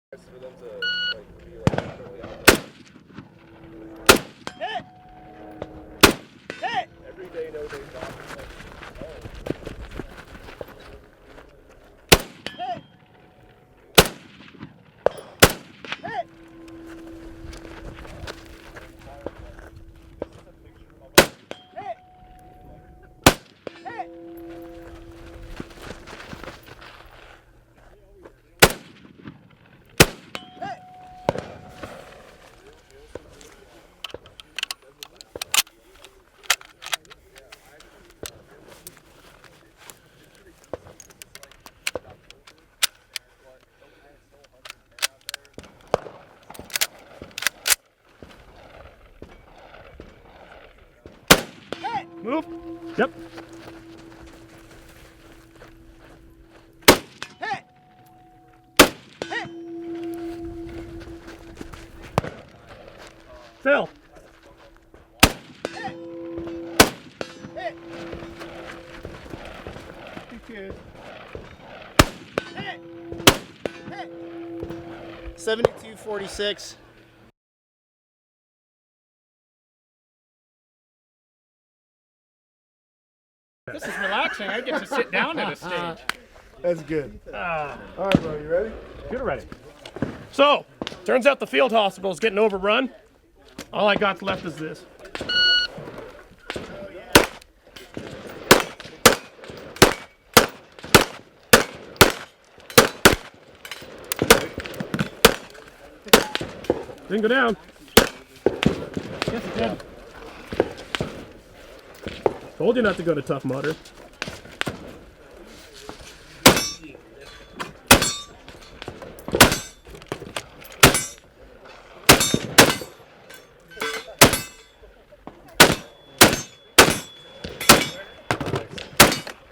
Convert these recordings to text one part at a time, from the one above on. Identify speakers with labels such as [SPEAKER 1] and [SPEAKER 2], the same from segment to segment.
[SPEAKER 1] For them to like be like totally out there. Hit! Hit! Every day, no days off. Hit! Hit! Hit! Hit!
[SPEAKER 2] Move. Yep.
[SPEAKER 1] Hit! Hit!
[SPEAKER 2] Phil.
[SPEAKER 1] Hit! Hit!
[SPEAKER 2] Good.
[SPEAKER 1] Hit! Hit!
[SPEAKER 3] 72-46.
[SPEAKER 4] This is relaxing. I get to sit down at a stage.
[SPEAKER 3] That's good. All right, bro, you ready?
[SPEAKER 2] Good already. So, turns out the field hospital is getting overrun. All I got left is this. Didn't go down. Yes, it did. Told you not to go to Tough Mudder.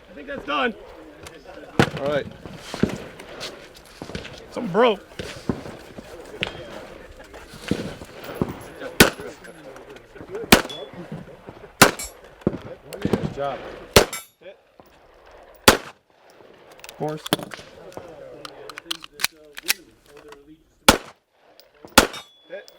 [SPEAKER 2] I think that's done.
[SPEAKER 1] All right.
[SPEAKER 2] Something broke.
[SPEAKER 1] Good job.
[SPEAKER 2] Of course.
[SPEAKER 1] Hit.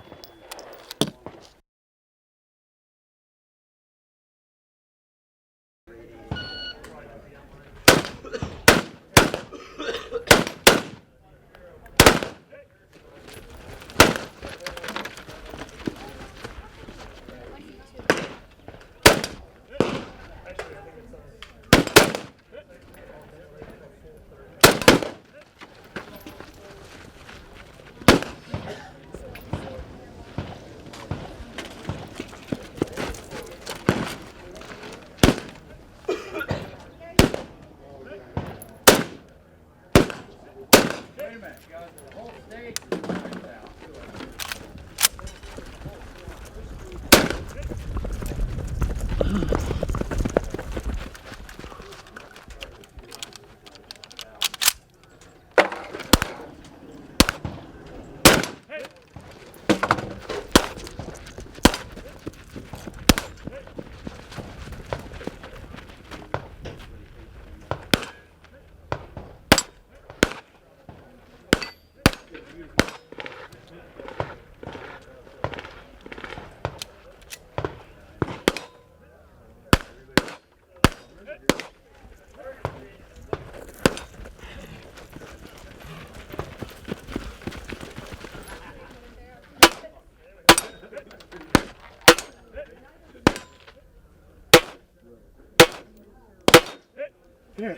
[SPEAKER 2] Yeah.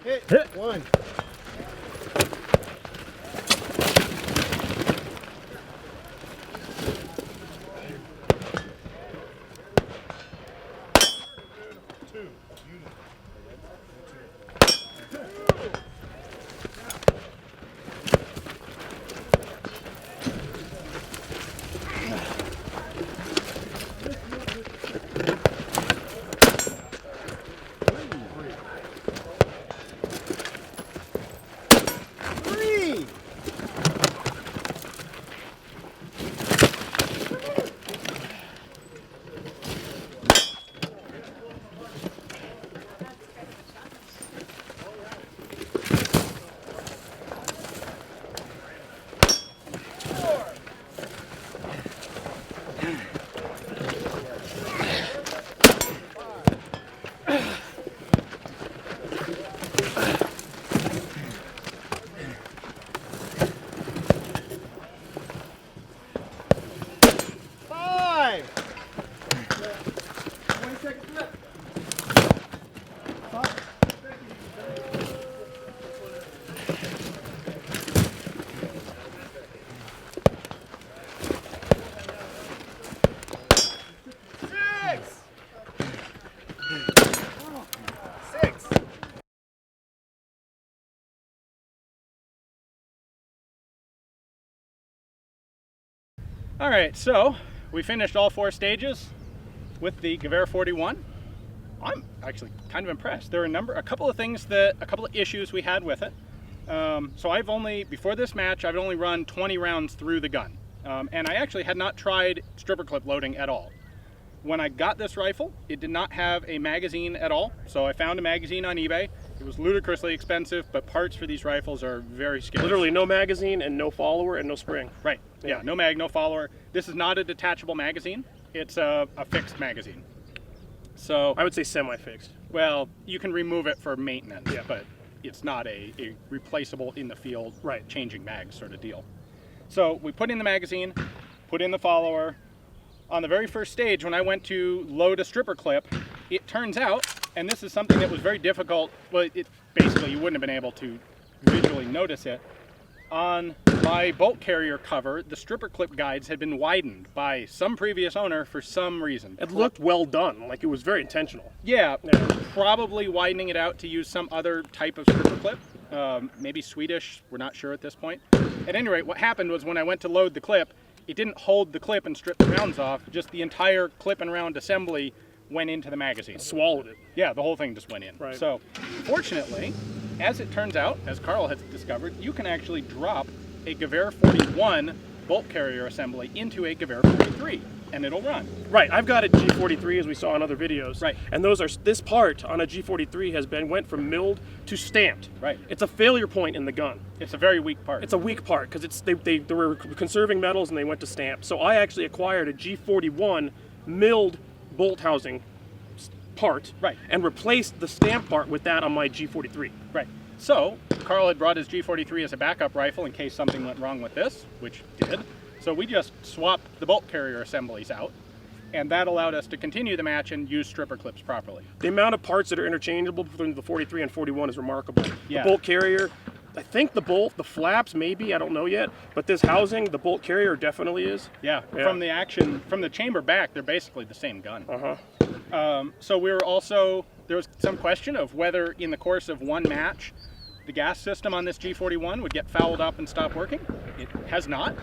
[SPEAKER 3] Hit. One.
[SPEAKER 4] All right, so we finished all 4 stages with the Gewehr 41. I'm actually kind of impressed. There are a couple of issues we had with it. So before this match, I've only run 20 rounds through the gun. And I actually had not tried stripper clip loading at all. When I got this rifle, it did not have a magazine at all. So I found a magazine on eBay. It was ludicrously expensive, but parts for these rifles are very scarce.
[SPEAKER 2] Literally no magazine and no follower and no spring.
[SPEAKER 4] Right, yeah, no mag, no follower. This is not a detachable magazine. It's a fixed magazine. So
[SPEAKER 2] I would say semi-fixed.
[SPEAKER 4] well, you can remove it for maintenance, but it's not a replaceable in the field, changing mags sort of deal. So we put in the magazine, put in the follower. On the very first stage, when I went to load a stripper clip, it turns out, and this is something that was very difficult, well, basically you wouldn't have been able to visually notice it. On my bolt carrier cover, the stripper clip guides had been widened by some previous owner for some reason.
[SPEAKER 2] It looked well done, like it was very intentional.
[SPEAKER 4] Yeah, probably widening it out to use some other type of stripper clip. Maybe Swedish, we're not sure at this point. At any rate, what happened was when I went to load the clip, it didn't hold the clip and strip the rounds off, just the entire clip and round assembly went into the magazine.
[SPEAKER 2] Swallowed it.
[SPEAKER 4] Yeah, the whole thing just went in.
[SPEAKER 2] Right.
[SPEAKER 4] So, fortunately, as it turns out, as Karl has discovered, you can actually drop a Gewehr 41 bolt carrier assembly into a Gewehr 43, and it'll run.
[SPEAKER 2] Right, I've got a G43 as we saw in other videos.
[SPEAKER 4] Right.
[SPEAKER 2] And this part on a G43 went from milled to stamped.
[SPEAKER 4] Right.
[SPEAKER 2] It's a failure point in the gun.
[SPEAKER 4] It's a very weak part.
[SPEAKER 2] It's a weak part because they were conserving metals and they went to stamp. So I actually acquired a G41 milled bolt housing part, and replaced the stamp part with that on my G43.
[SPEAKER 4] Right. So Karl had brought his G43 as a backup rifle in case something went wrong with this, which did. So we just swapped the bolt carrier assemblies out, and that allowed us to continue the match and use stripper clips properly.
[SPEAKER 2] The amount of parts that are interchangeable between the 43 and 41 is remarkable.
[SPEAKER 4] Yeah.
[SPEAKER 2] The bolt carrier, I think the flaps maybe, I don't know yet, but this housing, the bolt carrier definitely is.
[SPEAKER 4] Yeah. From the chamber back, they're basically the same gun. So there was some question of whether in the course of one match, the gas system on this G41 would get fouled up and stop working. It has not.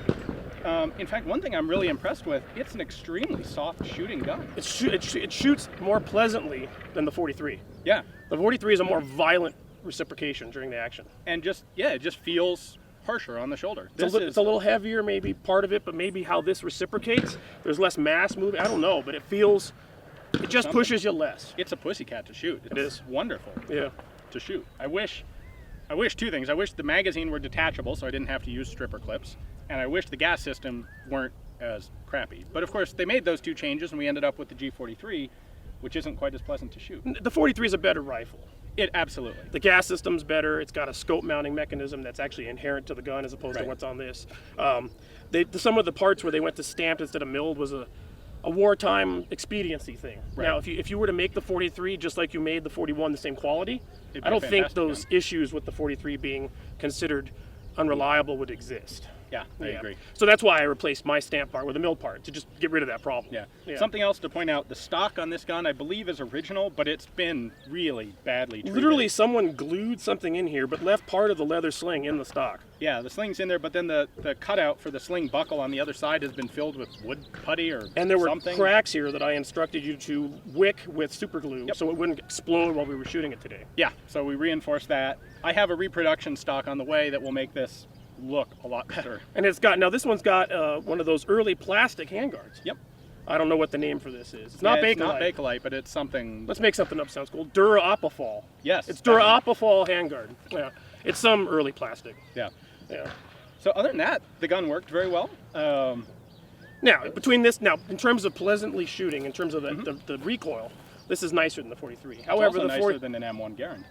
[SPEAKER 4] In fact, one thing I'm really impressed with, it's an extremely soft shooting gun.
[SPEAKER 2] It shoots more pleasantly than the 43.
[SPEAKER 4] Yeah.
[SPEAKER 2] The 43 is a more violent reciprocation during the action.
[SPEAKER 4] And it just feels harsher on the shoulder.
[SPEAKER 2] It's a little heavier, maybe part of it, but maybe how this reciprocates, there's less mass moving. I don't know, but it just pushes you less.
[SPEAKER 4] It's a pussycat to shoot.
[SPEAKER 2] It is
[SPEAKER 4] wonderful.
[SPEAKER 2] Yeah.
[SPEAKER 4] To shoot. I wish 2 things. I wish the magazine were detachable so I didn't have to use stripper clips, and I wish the gas system weren't as crappy. But of course, they made those 2 changes, and we ended up with the G43, which isn't quite as pleasant to shoot.
[SPEAKER 2] The 43 is a better rifle.
[SPEAKER 4] It absolutely.
[SPEAKER 2] The gas system's better. It's got a scope mounting mechanism that's actually inherent to the gun as opposed to what's on this. Some of the parts where they went to stamped instead of milled was a wartime expediency thing.
[SPEAKER 4] Right.
[SPEAKER 2] Now, if you were to make the 43 just like you made the 41 the same quality,
[SPEAKER 4] It'd be
[SPEAKER 2] I don't
[SPEAKER 4] a
[SPEAKER 2] think
[SPEAKER 4] fantastic
[SPEAKER 2] those
[SPEAKER 4] gun.
[SPEAKER 2] issues with the 43 being considered unreliable would exist.
[SPEAKER 4] Yeah, I agree.
[SPEAKER 2] So that's why I replaced my stamp part with a milled part, to just get rid of that problem.
[SPEAKER 4] Yeah. Something else to point out, the stock on this gun I believe is original, but it's been really badly treated.
[SPEAKER 2] Literally someone glued something in here but left part of the leather sling in the stock.
[SPEAKER 4] Yeah, the sling's in there, but then the cutout for the sling buckle on the other side has been filled with wood putty or something.
[SPEAKER 2] And there were cracks here that I instructed you to wick with super glue so it wouldn't explode while we were shooting it today.
[SPEAKER 4] Yeah, so we reinforced that. I have a reproduction stock on the way that will make this look a lot better.
[SPEAKER 2] And this one's got one of those early plastic handguards.
[SPEAKER 4] Yep.
[SPEAKER 2] I don't know what the name for this is. It's not Bakelite.
[SPEAKER 4] It's not Bakelite, but it's something.
[SPEAKER 2] Let's make something up. Sounds cool. Dura-Opafol.
[SPEAKER 4] Yes.
[SPEAKER 2] It's Dura-Opafol handguard. Yeah. It's some early plastic.
[SPEAKER 4] Yeah.
[SPEAKER 2] Yeah.
[SPEAKER 4] So other than that, the gun worked very well.
[SPEAKER 2] Now, in terms of pleasantly shooting, in terms of the recoil, this is nicer than the 43. However,
[SPEAKER 4] it's also nicer than an M1 Garand.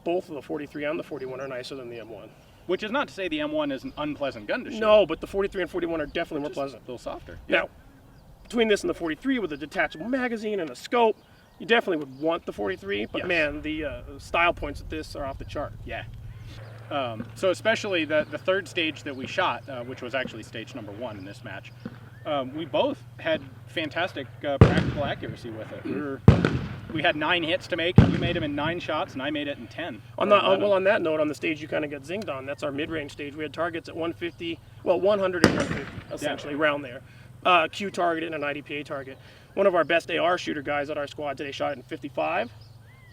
[SPEAKER 2] Both of the 43 and the 41 are nicer than the M1.
[SPEAKER 4] Which is not to say the M1 is an unpleasant gun to shoot.
[SPEAKER 2] No, but the 43 and 41 are definitely more pleasant.
[SPEAKER 4] A little softer.
[SPEAKER 2] Yeah. Now, between this and the 43 with a detachable magazine and a scope, you definitely would want the 43, but man, the style points at this are off the chart.
[SPEAKER 4] Yeah. So especially the third stage that we shot, which was actually stage number 1 in this match, we both had fantastic practical accuracy with it. We had 9 hits to make. You made them in 9 shots, and I made it in 10.
[SPEAKER 2] On that note, on the stage you kind of got zinged on. That's our mid-range stage. We had targets at 150, well, 100 and 150, essentially, around there. Q target and an IDPA target. One of our best AR shooter guys at our squad today shot it in 55,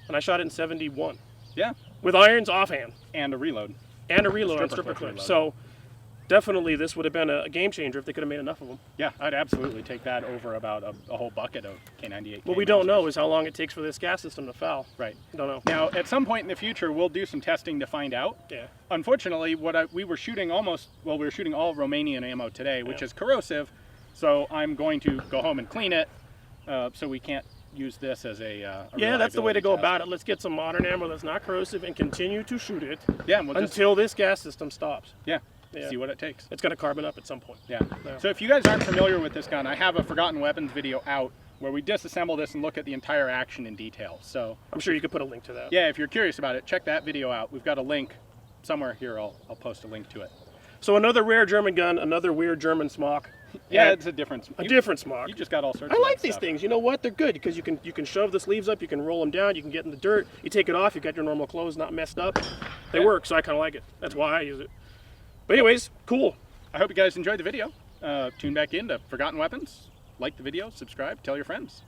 [SPEAKER 2] and I shot it in 71.
[SPEAKER 4] Yeah.
[SPEAKER 2] With irons offhand.
[SPEAKER 4] And a reload.
[SPEAKER 2] And a reload on stripper clip. So definitely this would have been a game changer if they could have made enough of them.
[SPEAKER 4] Yeah, I'd absolutely take that over about a whole bucket of K98.
[SPEAKER 2] What we don't know is how long it takes for this gas system to foul.
[SPEAKER 4] Right.
[SPEAKER 2] Don't know.
[SPEAKER 4] Now, at some point in the future, we'll do some testing to find out.
[SPEAKER 2] Yeah.
[SPEAKER 4] Unfortunately, we were shooting all Romanian ammo today, which is corrosive. So I'm going to go home and clean it, so we can't use this as a
[SPEAKER 2] yeah, that's the way to go
[SPEAKER 4] test.
[SPEAKER 2] about it. Let's get some modern ammo that's not corrosive and continue to shoot it
[SPEAKER 4] until
[SPEAKER 2] this gas system stops.
[SPEAKER 4] Yeah, see what it takes.
[SPEAKER 2] It's going to carbon up at some point.
[SPEAKER 4] Yeah. So if you guys aren't familiar with this gun, I have a Forgotten Weapons video out where we disassemble this and look at the entire action in detail. So
[SPEAKER 2] I'm sure you could put a link to that.
[SPEAKER 4] Yeah, if you're curious about it, check that video out. We've got a link somewhere here. I'll post a link to it.
[SPEAKER 2] So another rare German gun, another weird German smock.
[SPEAKER 4] Yeah, it's a different smock.
[SPEAKER 2] You
[SPEAKER 4] just got all sorts
[SPEAKER 2] I
[SPEAKER 4] of
[SPEAKER 2] like these
[SPEAKER 4] stuff.
[SPEAKER 2] things. You know what? They're good because you can shove the sleeves up, you can roll them down, you can get in the dirt, you take it off, you got your normal clothes not messed up. They work, so I kind of like it. That's why I use it. But anyways, cool.
[SPEAKER 4] I hope you guys enjoyed the video. Tune back in to Forgotten Weapons. Like the video, subscribe, tell your friends.